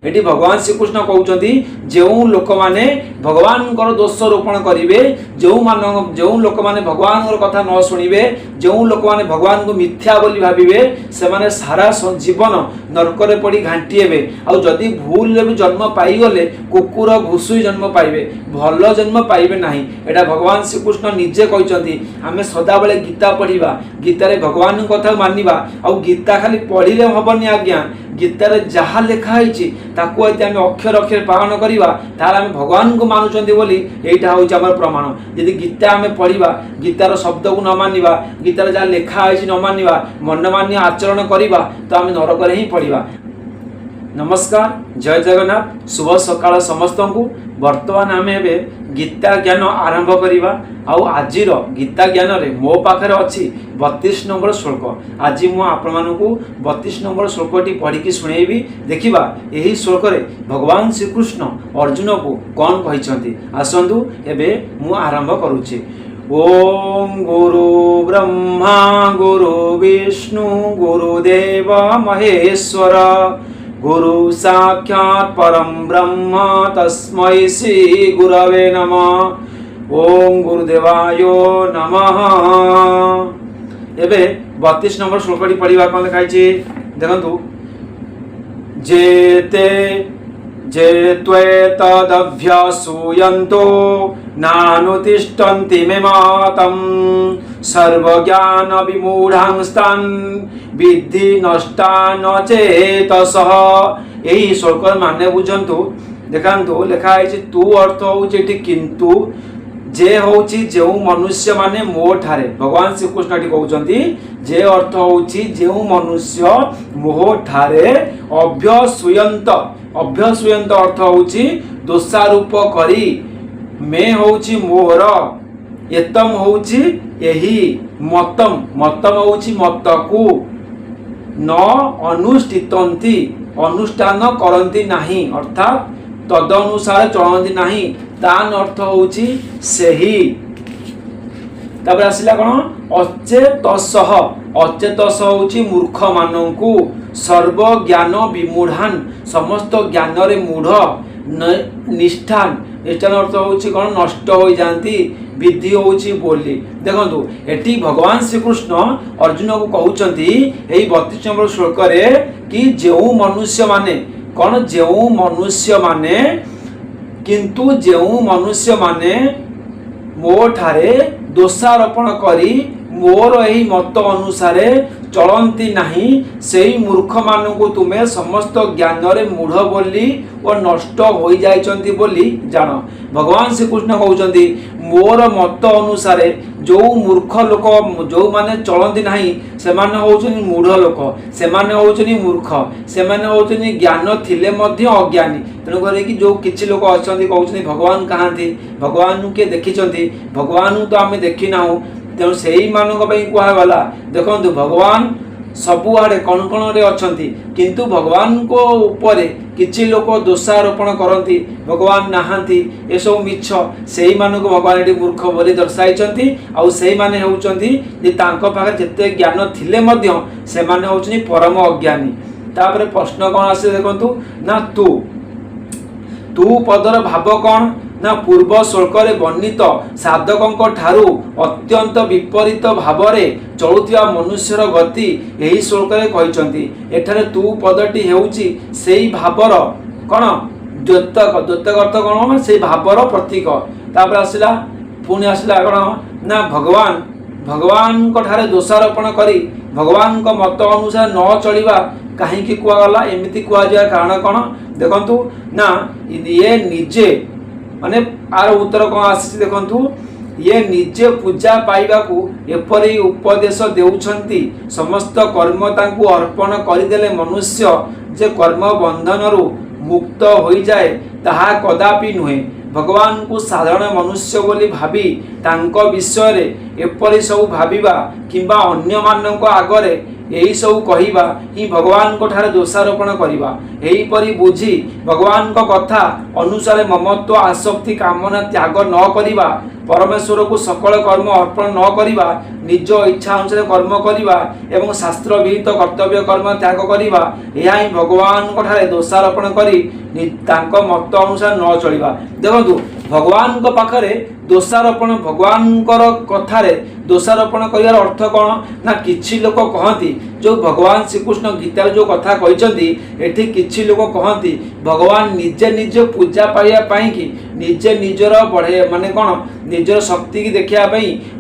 Eighty भगवान श्रीकृष्ण कहते जो लोक मैंने भगवान दोष रोपण करेंगे, जो लोक मैंने भगवान कथा न शुणे, जो लोक मैंने भगवान को मिथ्या बोली भावे, से माने सारा जीवन नरक पड़ी घाटी हे। आदि भूल भी जन्म पाईगले कुकुर घुषुई जन्म पाइबे, भल जन्म पाइबे नहीं। एटा भगवान श्रीकृष्ण निजे कहते आम सदा बेले गीता पढ़ा, गीतार भगवान कथा मानिबा। आ गीता खाली पढ़िले हेनी आज्ञा, गीतार जहाँ लिखाई ताकू यदि आम अक्षर अक्षर पालन करवा तार आम भगवान को मानुंट बोली यहाँ हूँ आम प्रमाण। यदि गीता आम पढ़ा, गीतार शब्द को न मानिबा, गीतार जहाँ लिखाई न मानिबा, मन मान्य आचरण करवा तो आम नरक ही पड़ा। नमस्कार, जय जगन्नाथ, शुभ सकाळ समस्त को। वर्तमान आम एवं गीता ज्ञान आरंभ करवा। आजिर गीता ज्ञान रे मो पाखे अच्छी 32 नंबर श्लोक। आज मुझे 32 नंबर श्लोकटी पढ़ी शुणेबी। देखा यही श्लोक रे भगवान श्रीकृष्ण अर्जुन को कौन कहते। आसतु एवं मु आरंभ करुच्ची। ओम गुरु ब्रह्मा गुरु विष्णु गुरुदेव महेश्वर, गुरु साक्षात् परम ब्रह्म तस्मै श्री गुरवे नमः। ओम गुरुदेवाय नमः। एबे 32 नंबर श्लोकटी पढ़िबा कोन लिखाइछि देखंतु। जेते जेत्वे तदभ्यासूयन्तो नानुतिष्ठन्ति मे मातं, सर्वज्ञान विमूढांस्तान् विद्धि नष्टान् चेतसः। यही श्लोक माने बुझंतु। देखंतु लिखाई तू अर्थ होउछि किंतु, जे होउछि जो मनुष्य माने मो ठारे। भगवान श्रीकृष्ण कहते जे अर्थ होउछि जो मनुष्य मोह ठारे अभ्यसूयंत। अभ्यसूयंत अर्थ होउछि दोषारोप करी, मैं होउछि मोर, एतम होउछि यही, मतम मतम होउछि मतकु, न अनुष्ठितंती अनुष्ठान करंती नहीं, अर्थात तदनुसार चलती नहीं। तान अर्थ होउछि सेही। तब आसला कौन अचेतसः। अचेतस होउछि मूर्ख मानंकु, सर्व ज्ञान विमूढ़ान समस्त ज्ञान रे मूढ़, निष्ठान निष्ठान अर्थ होउछि कौन नष्ट हो जाती, विधि होउछि बोली। देखंतु एटी भगवान श्रीकृष्ण अर्जुन को कहउचंती एही 32 नंबर श्लोक रे कि जो मनुष्य माने कौन, जो मनुष्य माने किंतु जो मनुष्य माने मो ठारे दोषारोपण करी मोर यही मत अनुसार चलती नहीं, सेही मूर्ख मानू तुमे समस्त ज्ञान रे मूढ़ बोली और नष्ट हो जाइछंती बोली जान। भगवान श्रीकृष्ण कहउचंती मोर मत अनुसार जो मूर्ख लोक जो माने चलती नहीं से माने होउछनी मूढ़ लोक, से माने होउछनी मूर्ख, से माने होउछनी ज्ञान थिले मध्य अज्ञानी। तेणु करे कि जो किछि लोक अछंती कहउछनी भगवान कहांती, भगवान के देखिछंती, भगवान तो आमे देखि नाहु। तेणु सेही मानक पई कुहा गला देखंतु भगवान सबुआड़े कण कण रे अछंती, किंतु भगवान को ऊपर किछि लोक दोषारोपण करती, भगवान नाहांती, ए सब मिछ। सेही मानक भगवान एटी मूर्ख बोली दर्शाइछंती। आउ सेही माने होउछंती जे तांको पाखे जते ज्ञान थिले मध्य से माने होउछनी परम अज्ञानी। तापरे प्रश्न कोन आसे देखंतु ना तू पदर भाव कौन ना पूर्व श्लोक रे वर्णित साधकों ठारू अत्यंत विपरीत भाव में चलुवा मनुष्यर गति यही श्लोक रे कहिसंती। एठारे तू पदटी हेउची सेही भावर कौन द्योतक, द्योतक अर्थ कौन से भावर प्रतीक। तापर आसला पुणी आसला कौन ना भगवान भगवान को ठारे दोषारोपण करी भगवान को मत अनुसार न चलिबा कहीं कुआगला एमती कुआ कारण कौन देखंतु ना ये निजे माने आर उत्तर कौन आसी देखंतु ये निजे पूजा पाइबा को एपरी उपदेश देउछंती समस्त कर्म तांकु अर्पण करिदेले मनुष्य जे कर्म बंधन रु मुक्त हो जाए ताहा कदापि नुहे। भगवान को साधारण मनुष्य बोली भावी तांको विषय रे एपरी सब भाविबा किंबा अन्य मानक आगरे यही सब कहिबा ही भगवान को ठारे दोषारोपण करिबा। एही परी बुझी भगवान को कथा अनुसार ममत्व आसक्ति कामना त्याग न करिबा परमेश्वर को सकल कर्म अर्पण न करिबा, निज इच्छा अनुसार कर्म करिबा एवं शास्त्र विहित कर्तव्य कर्म त्याग करिबा, एहा ही भगवान ठारे दोषारोपण करी तांको मत अनुसार न चलिबा। देखो भगवान को पाखरे दोषारोपण, भगवान कथार दोषारोपण कर अर्थ कौन ना, किछि लोक कहती जो भगवान श्रीकृष्ण गीतार जो कथा कहते एठी किछि लोक कहती भगवान निजे निजे पूजा पाइबा कि निजे निजर बढ़े माने कौन निजर शक्ति की देखा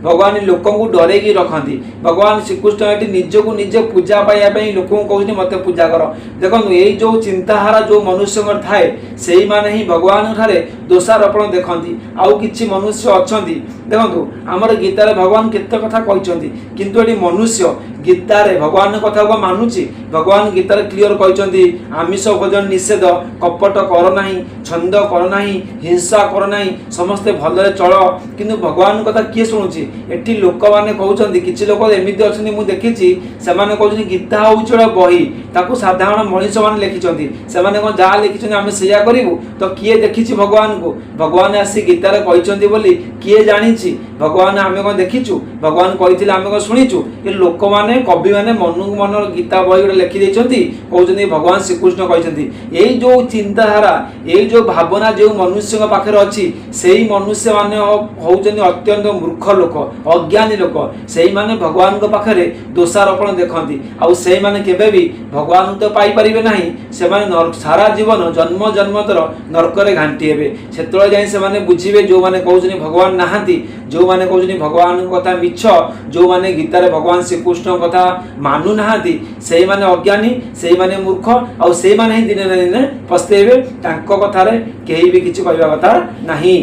भगवान लोक को डरैकी रखती। भगवान श्रीकृष्ण ये निज को निजे पूजा पाइबा लोक कहते मत पूजा कर। देखो यही जो चिंताधारा जो मनुष्य थाए से माने ही भगवान ठारे दोषारोपण देखती। आउ किछि मनुष्य अछंती देखो आमर गीतार भगवान केते कथा कहते किंतु ये मनुष्य गीतार भगवान कथा को मानुची। भगवान गीतार क्लियर कहते आमिष भोजन निषेध, कपट कर नाही, छंद कर नाही, हिंसा कर नाही, समस्ते भलरे चल। किंतु भगवान कथा किए शुणुची? एठी लोक माने कहउछंती किछि लोक एमिति अछंती मु देखिछि से माने कहउछंती गीता होउछ बही ताकू साधारण मनुष्य माने लिखिछंती से माने कोन जा लिखिछंती आमे सेया करिवु तो किए देखिछि भगवान को? भगवान आसी गीतार कहइछंती बोली किए जानिछि? भगवान आमे कोन देखिछु? भगवान कहिथिले आमे कोन शुनिछु? ए लोक माने कवि माने मनु मन गीता बही गोटे लिखि देइछंती कहउछंती भगवान श्रीकृष्ण कहइछंती। एई जो चिंताधारा एई जो भावना जो मनुष्य पाखरे अछि सेई मनुष्य माने होउछंती अत्यंत मूर्ख लोक, अज्ञानी लोक। सेई माने भगवान को पाखरे दोषारोपण देखंती आ सेई माने केबे भी भगवान तो पाई परिबे नाही। से माने सारा जीवन जन्म जन्मतर नरकरे घांटी हेबे। सेतळे जाई से माने बुझिबे जो माने कहउछंती भगवान नाहांती, जो माने कहउछंती भगवान कथा मिछ, जो माने गीतारे भगवान श्रीकृष्ण कथा मानु नाहांती सेई माने अज्ञानी, सेई माने मूर्ख आ सेई माने ही दिने ना दिने पस्तेबे। तांको कथारे केही भी किछि कहबा कथा नाही।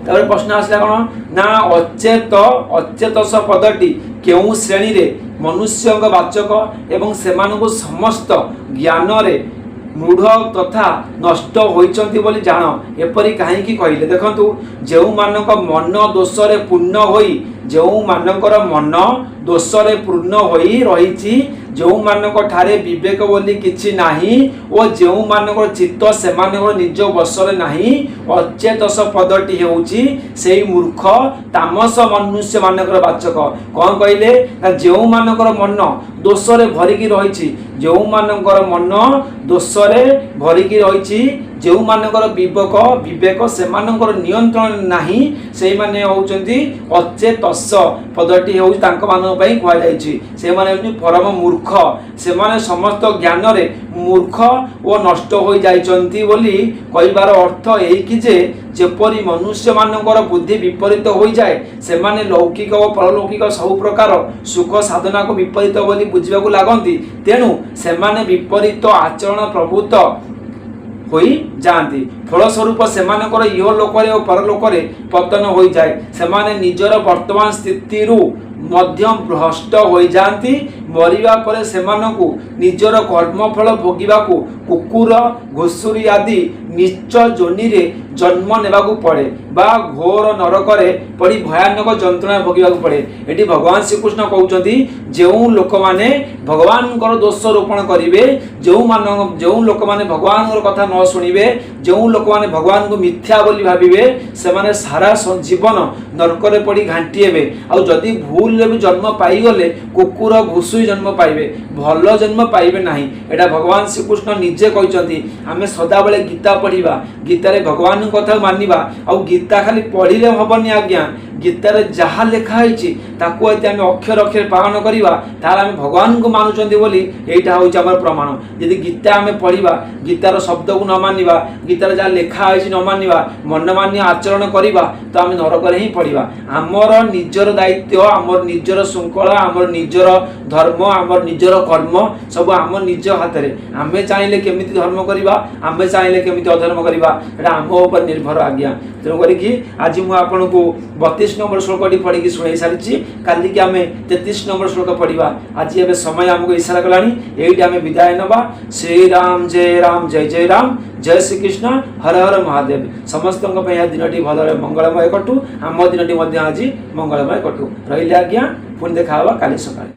तबे प्रश्न आसला कोन ना अचेत अचेतस पदटी केउ श्रेणी रे मनुष्य वाचक एवं सेमानकु समस्त ज्ञान रे मूढ़ तथा नष्ट होइचंती बोली जान। एपरि काहेकि कहले देखंतु जेउ मानक मन दोष रे पूर्ण होई, जेउ मानकर मन दोष रे पूर्ण होई रहिछि, जो मानक ठारे विवेक बोली किछि नाही ओ जो मानक चित्त सेमानकर निज वश रे नाही, अचेतस पदटी हेउछि सेई मूर्ख तामस मनुष्य मानकर वाचक। कोन कहले ना जो मानकर मन दोष रे भरिकी रहिछि, जो मानकर मन दोष रे भरिकी रहिछि, जो मानकर विवेक विवेक सेमानकर नियंत्रण नाही सेई माने होउचंती अचेतस पदटी हेउछि तांको मान पई कहै जायछि। से माने होउछि परम मूर्ख, से माने समस्त ज्ञान रे मूर्ख ओ नष्ट होई जायचंती बोली कहिबार अर्थ एई कि जे जेपरि मनुष्य मानकर बुद्धि विपरीत होई जाय से माने लौकिक और परलौकिक सब प्रकार सुख साधना को विपरीत बोली बुझिबाकू लागंती। तेणु से माने विपरीत आचरण प्रभुत होई जाती। फलस्वरूप सेमानकर इह लोकरे और परलोकरे पतन होई जाए। सेमाने निजर वर्तमान स्थिति रु मध्यम भ्रष्ट होई जाती। मरिबा परे सेमानकु निजर कर्मफल भोगिबाकू कुकुर घुसुरी आदि नीच जोनि रे जन्म नेबाकू पड़े बा घोर नरकरे पड़ी भयानक जंत्रणा भोगिबाकू पड़े। एटी भगवान श्रीकृष्ण कहउचंती जेउ लोक माने भगवान कर दोष रोपण करिवे, जो लोक माने भगवान कर कथा न सुनिबे, जो लोक माने भगवान को मिथ्या बोली भाबिबे से माने सारा जीवन नरकरे पड़ी घांटी हेबे। आ जदि भूल रे भी जन्म पाई गले कुकुर घुसुरी जन्म पाइबे, भल जन्म पाइबे नाही। एटा भगवान श्रीकृष्ण निजे कहउचंती। आमे सदा बेले गीता पढ़िबा, गीतारे भगवान कथा मानिबा। आ गीता खाली पढ़िले हबनी आज्ञा, गीतारे जहा लेखा होइछि ताकू यदि आमे अक्षर अक्षर पालन करिबा तार आमे भगवान को मानुचंती बोली एटा होइछि हमर प्रमाण। यदि गीता आमे पढ़िबा, गीतार शब्द को न मानिबा, गीतार जहा लेखा होइछि न मानिबा, मनमान्य आचरण करिबा तो आमे नरकरे ही पड़िबा। आमर निजर दायित्व, आमर निजर शृंखला, आमर निजर धर्म, आमर निजर कर्म सब आम निज हाथ रे। आमे चाहिले केमिति धर्म करिबा, आमे चाहिले केमिति अधर्म करिबा एटा आम ऊपर निर्भर आज्ञा। तेणु करिकि आज मु आपन को 32 नंबर श्लोक पढ़ी की सुनाई सारी। काली की आमे 33 नंबर श्लोक पढ़िबा। आज एबे समय हमको इशारा कलानी, एइटी आमे विदाय नबा। श्री राम जय जय राम, जय श्री कृष्ण, हर हर महादेव। समस्त दिनटी भल मंगलमय कटू, आम दिनटी आज मंगलमय कटू। रहिले आज्ञा, पुणी देखा काली सकाळे।